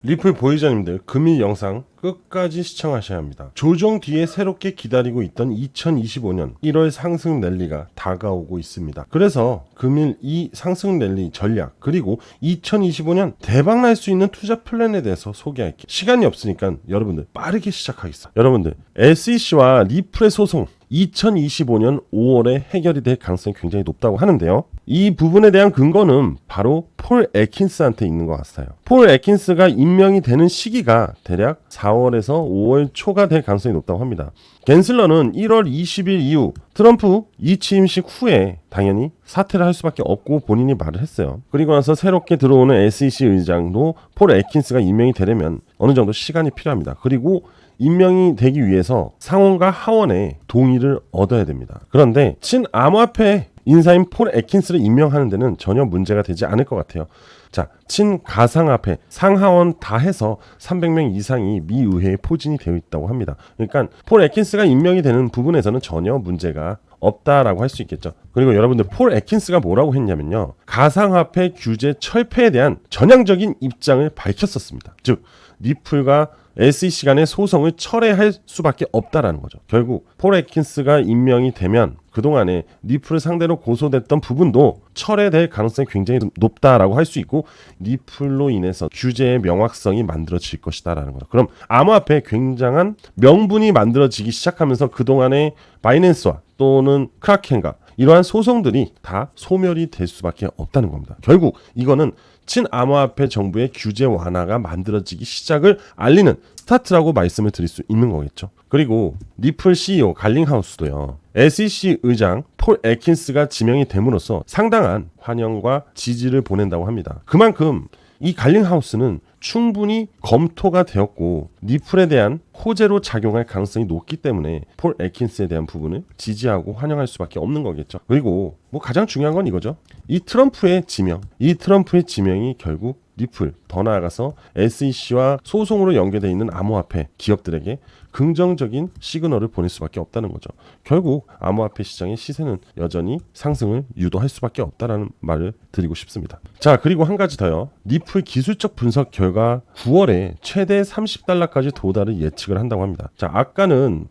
리플 보유자님들 금일 영상 끝까지 시청하셔야 합니다. 조정 뒤에 새롭게 기다리고 있던 2025년 1월 상승 랠리가 다가오고 있습니다. 그래서 금일 이 상승 랠리 전략 그리고 2025년 대박 날 수 있는 투자 플랜에 대해서 소개할게요. 시간이 없으니까 여러분들 빠르게 시작하겠습니다. 여러분들 SEC와 리플의 소송 2025년 5월에 해결이 될 가능성이 굉장히 높다고 하는데요. 이 부분에 대한 근거는 바로 폴 애킨스한테 있는 것 같아요. 폴 애킨스가 임명이 되는 시기가 대략 4월에서 5월 초가 될 가능성이 높다고 합니다. 갠슬러는 1월 20일 이후 트럼프 이취임식 후에 당연히 사퇴를 할 수밖에 없고 본인이 말을 했어요. 그리고 나서 새롭게 들어오는 SEC 의장도 폴 애킨스가 임명이 되려면 어느 정도 시간이 필요합니다. 그리고 임명이 되기 위해서 상원과 하원의 동의를 얻어야 됩니다. 그런데 친암호화폐 인사인 폴 애킨스를 임명하는 데는 전혀 문제가 되지 않을 것 같아요. 자, 친가상화폐 상하원 다 해서 300명 이상이 미 의회에 포진이 되어 있다고 합니다. 그러니까 폴 애킨스가 임명이 되는 부분에서는 전혀 문제가 없다라고 할 수 있겠죠. 그리고 여러분들 폴 애킨스가 뭐라고 했냐면요. 가상화폐 규제 철폐에 대한 전향적인 입장을 밝혔었습니다. 즉 리플과 SEC 간의 소송을 철회할 수밖에 없다라는 거죠. 결국 폴 애킨스가 임명이 되면 그동안에 리플을 상대로 고소됐던 부분도 철회될 가능성이 굉장히 높다라고 할 수 있고 리플로 인해서 규제의 명확성이 만들어질 것이다라는 거죠. 그럼 암호화폐에 굉장한 명분이 만들어지기 시작하면서 그동안의 바이낸스와 또는 크라켄과 이러한 소송들이 다 소멸이 될 수밖에 없다는 겁니다. 결국 이거는 친암호화폐 정부의 규제 완화가 만들어지기 시작을 알리는 스타트라고 말씀을 드릴 수 있는 거겠죠. 그리고 리플 CEO 갈링하우스도요. SEC 의장 폴 애킨스가 지명이 됨으로써 상당한 환영과 지지를 보낸다고 합니다. 그만큼 이 갈링하우스는 충분히 검토가 되었고 리플에 대한 호재로 작용할 가능성이 높기 때문에 폴 애킨스에 대한 부분을 지지하고 환영할 수밖에 없는 거겠죠. 그리고 뭐 가장 중요한 건 이거죠. 이 트럼프의 지명이 결국 리플 더 나아가서 SEC와 소송으로 연계되어 있는 암호화폐 기업들에게 긍정적인 시그널을 보낼 수밖에 없다는 거죠. 결국 암호화폐 시장의 시세는 여전히 상승을 유도할 수밖에 없다라는 말을 드리고 싶습니다. 자, 그리고 한 가지 더요. 리플 기술적 분석 결과 9월에 최대 $30까지 도달을 예측을 한다고 합니다. 자, 아까는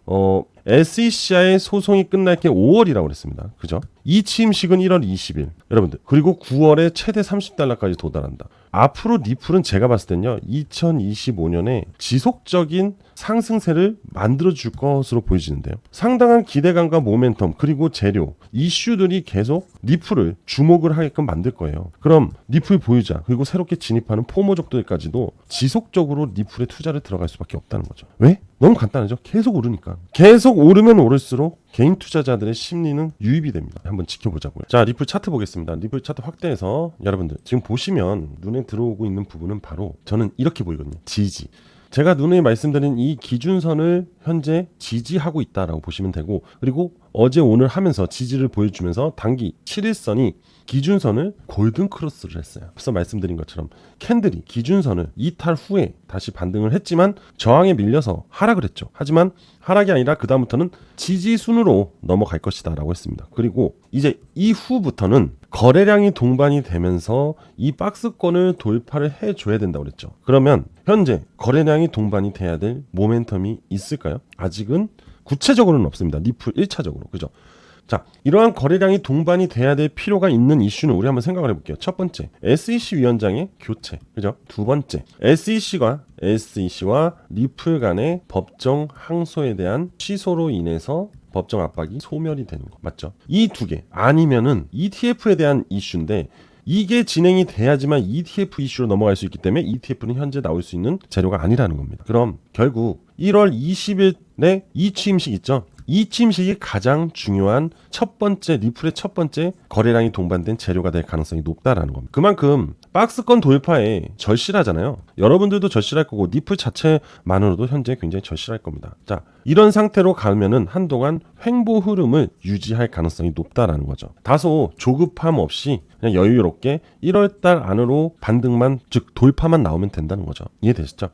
SEC와의 소송이 끝날 게 5월이라고 그랬습니다. 그죠? 이 취임식은 1월 20일. 여러분들. 그리고 9월에 최대 $30까지 도달한다. 앞으로 리플은 제가 봤을 땐요. 2025년에 지속적인 상승세를 만들어줄 것으로 보여지는데요. 상당한 기대감과 모멘텀 그리고 재료, 이슈들이 계속 리플을 주목을 하게끔 만들 거예요. 그럼 리플 보유자 그리고 새롭게 진입하는 포모족들까지도 지속적으로 리플에 투자를 들어갈 수밖에 없다는 거죠. 왜? 너무 간단하죠. 계속 오르니까. 계속 오르면 오를수록 개인 투자자들의 심리는 유입이 됩니다. 한번 지켜보자고요. 자, 리플 차트 보겠습니다. 리플 차트 확대해서 여러분들 지금 보시면 눈에 들어오고 있는 부분은 바로 저는 이렇게 보이거든요. 지지. 제가 누누이 말씀드린 이 기준선을 현재 지지하고 있다라고 보시면 되고 그리고 어제 오늘 하면서 지지를 보여주면서 단기 7일선이 기준선을 골든 크로스를 했어요. 앞서 말씀드린 것처럼 캔들이 기준선을 이탈 후에 다시 반등을 했지만 저항에 밀려서 하락을 했죠. 하지만 하락이 아니라 그 다음부터는 지지순으로 넘어갈 것이다 라고 했습니다. 그리고 이제 이후부터는 거래량이 동반이 되면서 이 박스권을 돌파를 해줘야 된다고 그랬죠. 그러면 현재 거래량이 동반이 돼야 될 모멘텀이 있을까요? 아직은 구체적으로는 없습니다. 리플 1차적으로. 그죠? 자, 이러한 거래량이 동반이 돼야 될 필요가 있는 이슈는 우리 한번 생각을 해볼게요. 첫 번째, SEC 위원장의 교체. 그죠? 두 번째, SEC와 리플 간의 법정 항소에 대한 취소로 인해서 법정 압박이 소멸이 되는 거. 맞죠? 이 두 개. 아니면은 ETF에 대한 이슈인데 이게 진행이 돼야지만 ETF 이슈로 넘어갈 수 있기 때문에 ETF는 현재 나올 수 있는 재료가 아니라는 겁니다. 그럼 결국 1월 20일에 이 취임식 있죠? 이 취임식이 가장 중요한 첫 번째 리플의 첫 번째 거래량이 동반된 재료가 될 가능성이 높다라는 겁니다. 그만큼 박스권 돌파에 절실하잖아요. 여러분들도 절실할 거고 리플 자체만으로도 현재 굉장히 절실할 겁니다. 자, 이런 상태로 가면은 한동안 횡보 흐름을 유지할 가능성이 높다라는 거죠. 다소 조급함 없이 그냥 여유롭게 1월달 안으로 반등만 즉 돌파만 나오면 된다는 거죠. 이해되시죠?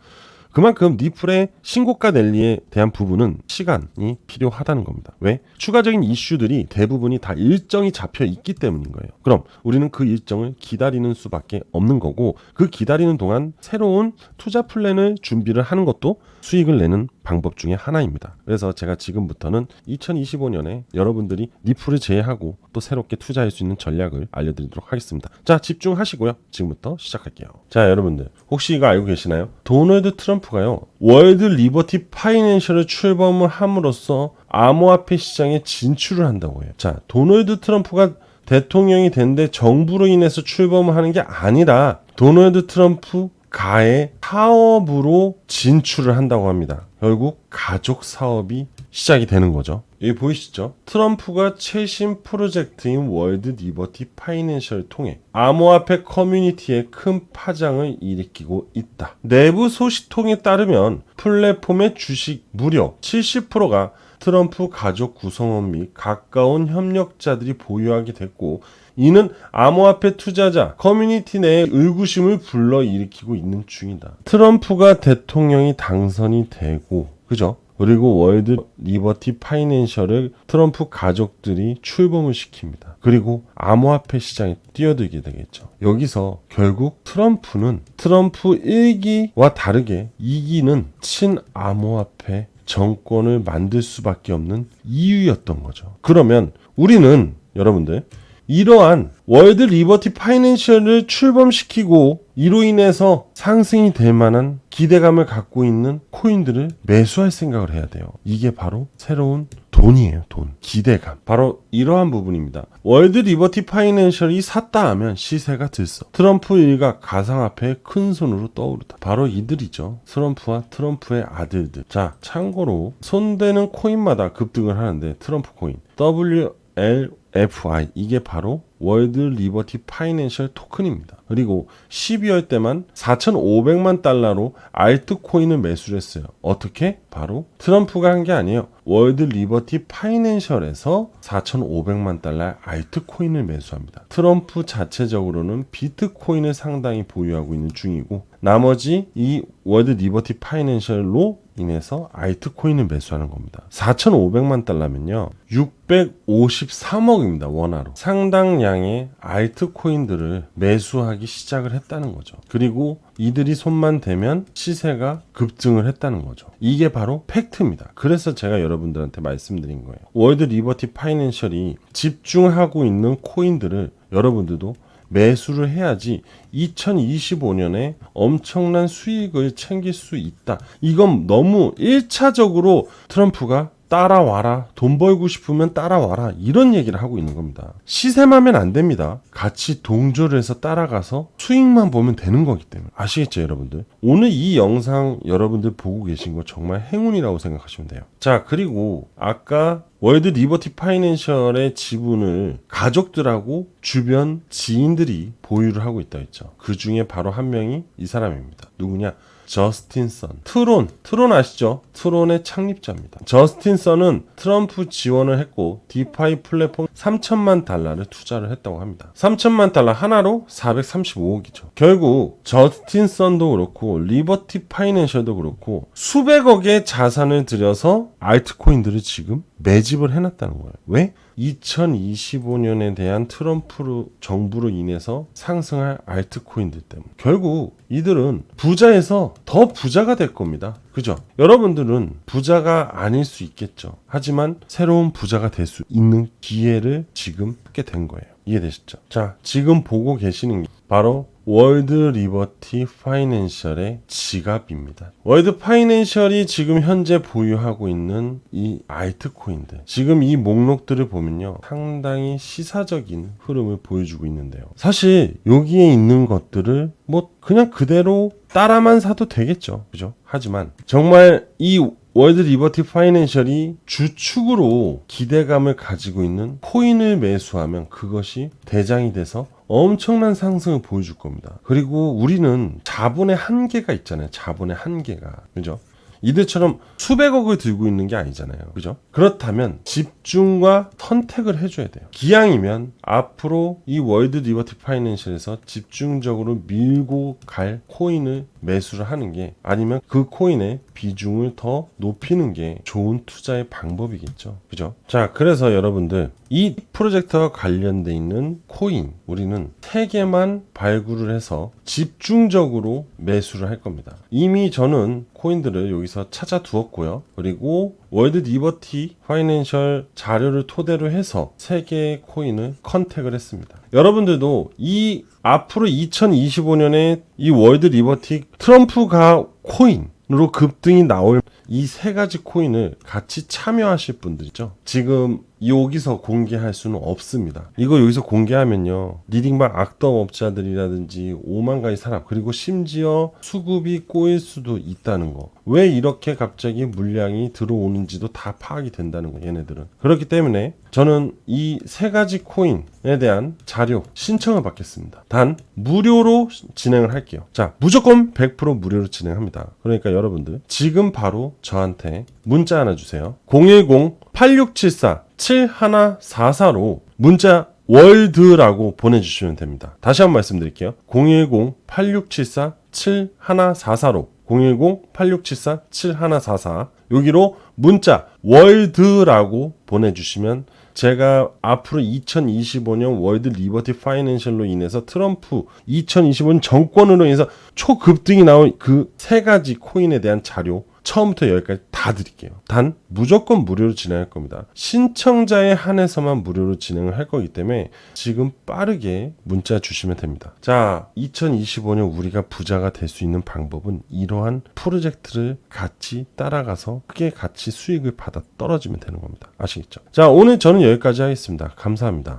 그만큼 리플의 신고가 랠리에 대한 부분은 시간이 필요하다는 겁니다. 왜? 추가적인 이슈들이 대부분이 다 일정이 잡혀 있기 때문인 거예요. 그럼 우리는 그 일정을 기다리는 수밖에 없는 거고, 그 기다리는 동안 새로운 투자 플랜을 준비를 하는 것도 수익을 내는 방법 중에 하나입니다. 그래서 제가 지금부터는 2025년에 여러분들이 리플을 제외하고 또 새롭게 투자할 수 있는 전략을 알려드리도록 하겠습니다. 자, 집중하시고요. 지금부터 시작할게요. 자, 여러분들 혹시 이거 알고 계시나요? 도널드 트럼프가요, 월드 리버티 파이낸셜을 출범을 함으로써 암호화폐 시장에 진출을 한다고 해요. 자, 도널드 트럼프가 대통령이 됐는데 정부로 인해서 출범을 하는 게 아니라 도널드 트럼프 가의 사업으로 진출을 한다고 합니다. 결국 가족 사업이 시작이 되는 거죠. 여기 보이시죠? 트럼프가 최신 프로젝트인 월드 리버티 파이낸셜을 통해 암호화폐 커뮤니티에 큰 파장을 일으키고 있다. 내부 소식통에 따르면 플랫폼의 주식 무려 70%가 트럼프 가족 구성원 및 가까운 협력자들이 보유하게 됐고, 이는 암호화폐 투자자 커뮤니티 내에 의구심을 불러일으키고 있는 중이다. 트럼프가 대통령이 당선이 되고, 그죠? 그리고 월드 리버티 파이낸셜을 트럼프 가족들이 출범을 시킵니다. 그리고 암호화폐 시장에 뛰어들게 되겠죠. 여기서 결국 트럼프는 트럼프 1기와 다르게 2기는 친암호화폐 정권을 만들 수밖에 없는 이유였던 거죠. 그러면 우리는 여러분들 이러한 월드 리버티 파이낸셜을 출범시키고 이로 인해서 상승이 될 만한 기대감을 갖고 있는 코인들을 매수할 생각을 해야 돼요. 이게 바로 새로운 돈이에요. 돈. 기대감. 바로 이러한 부분입니다. 월드 리버티 파이낸셜이 샀다 하면 시세가 들썩. 트럼프 일가 가상화폐의 큰 손으로 떠오르다. 바로 이들이죠. 트럼프와 트럼프의 아들들. 자, 참고로 손대는 코인마다 급등을 하는데 트럼프 코인 WLFI 이게 바로 월드 리버티 파이낸셜 토큰입니다. 그리고 12월 때만 4,500만 달러로 알트코인을 매수를 했어요. 어떻게? 바로 트럼프가 한 게 아니에요. 월드 리버티 파이낸셜에서 4,500만 달러의 알트코인을 매수합니다. 트럼프 자체적으로는 비트코인을 상당히 보유하고 있는 중이고, 나머지 이 월드 리버티 파이낸셜로 인해서 알트코인을 매수하는 겁니다. 4,500만 달러면요 653억입니다. 원화로. 상당량의 알트코인들을 매수하기 시작을 했다는 거죠. 그리고 이들이 손만 대면 시세가 급증을 했다는 거죠. 이게 바로 팩트입니다. 그래서 제가 여러분들한테 말씀드린 거예요. 월드 리버티 파이낸셜이 집중하고 있는 코인들을 여러분들도 매수를 해야지 2025년에 엄청난 수익을 챙길 수 있다. 이건 너무 1차적으로 트럼프가 따라와라, 돈 벌고 싶으면 따라와라, 이런 얘기를 하고 있는 겁니다. 시세만 안 됩니다. 같이 동조를 해서 따라가서 수익만 보면 되는 거기 때문에. 아시겠죠, 여러분들? 오늘 이 영상 여러분들 보고 계신 거 정말 행운이라고 생각하시면 돼요. 자, 그리고 아까 월드 리버티 파이낸셜의 지분을 가족들하고 주변 지인들이 보유를 하고 있다 했죠. 그 중에 바로 한 명이 이 사람입니다. 누구냐? 저스틴 선. 트론 아시죠? 트론의 창립자입니다. 저스틴 선은 트럼프 지원을 했고 디파이 플랫폼 3천만 달러를 투자를 했다고 합니다. 3천만 달러 하나로 435억이죠. 결국 저스틴 선도 그렇고 리버티 파이낸셜도 그렇고 수백억의 자산을 들여서 알트코인들을 지금 매집을 해놨다는 거예요. 왜? 2025년에 대한 트럼프 정부로 인해서 상승할 알트코인들 때문에. 결국 이들은 부자에서 더 부자가 될 겁니다. 그죠? 여러분들은 부자가 아닐 수 있겠죠. 하지만 새로운 부자가 될 수 있는 기회를 지금 갖게 된 거예요. 이해되시죠? 자, 지금 보고 계시는 게 바로 월드 리버티 파이낸셜의 지갑입니다. 월드 파이낸셜이 지금 현재 보유하고 있는 이 알트코인들, 지금 이 목록들을 보면요 상당히 시사적인 흐름을 보여주고 있는데요. 사실 여기에 있는 것들을 뭐 그냥 그대로 따라만 사도 되겠죠. 그죠? 하지만 정말 이 월드 리버티 파이낸셜이 주축으로 기대감을 가지고 있는 코인을 매수하면 그것이 대장이 돼서 엄청난 상승을 보여줄 겁니다. 그리고 우리는 자본의 한계가 있잖아요. 자본의 한계가. 그죠? 이들처럼 수백억을 들고 있는 게 아니잖아요. 그죠? 그렇다면 집중과 선택을 해줘야 돼요. 기왕이면 앞으로 이 월드 리버티 파이낸셜에서 집중적으로 밀고 갈 코인을 매수를 하는 게, 아니면 그 코인의 비중을 더 높이는 게 좋은 투자의 방법이겠죠. 그죠? 자, 그래서 여러분들 이 프로젝트와 관련돼 있는 코인 우리는 3개만 발굴을 해서 집중적으로 매수를 할 겁니다. 이미 저는 코인들을 여기서 찾아 두었고요. 그리고 월드 리버티 파이낸셜 자료를 토대로 해서 3개의 코인을 컨택을 했습니다. 여러분들도 이 앞으로 2025년에 이 월드 리버티 트럼프가 코인으로 급등이 나올 이 3가지 코인을 같이 참여하실 분들이죠. 지금 여기서 공개할 수는 없습니다. 이거 여기서 공개하면요, 리딩방 악덕업자들이라든지 5만 가지 사람, 그리고 심지어 수급이 꼬일 수도 있다는 거, 왜 이렇게 갑자기 물량이 들어오는지도 다 파악이 된다는 거, 얘네들은. 그렇기 때문에 저는 이 3가지 코인에 대한 자료 신청을 받겠습니다. 단 무료로 진행을 할게요. 자, 무조건 100% 무료로 진행합니다. 그러니까 여러분들 지금 바로 저한테 문자 하나 주세요. 010-8674-7144로 문자 월드라고 보내주시면 됩니다. 다시 한번 말씀드릴게요. 010-8674-7144로 010-8674-7144 여기로 문자 월드라고 보내주시면 제가 앞으로 2025년 월드 리버티 파이낸셜로 인해서 트럼프 2025년 정권으로 인해서 초급등이 나온 그 3가지 코인에 대한 자료 처음부터 여기까지 다 드릴게요. 단 무조건 무료로 진행할 겁니다. 신청자에 한해서만 무료로 진행을 할 거기 때문에 지금 빠르게 문자 주시면 됩니다. 자, 2025년 우리가 부자가 될 수 있는 방법은 이러한 프로젝트를 같이 따라가서 크게 같이 수익을 받아 떨어지면 되는 겁니다. 아시겠죠? 자, 오늘 저는 여기까지 하겠습니다. 감사합니다.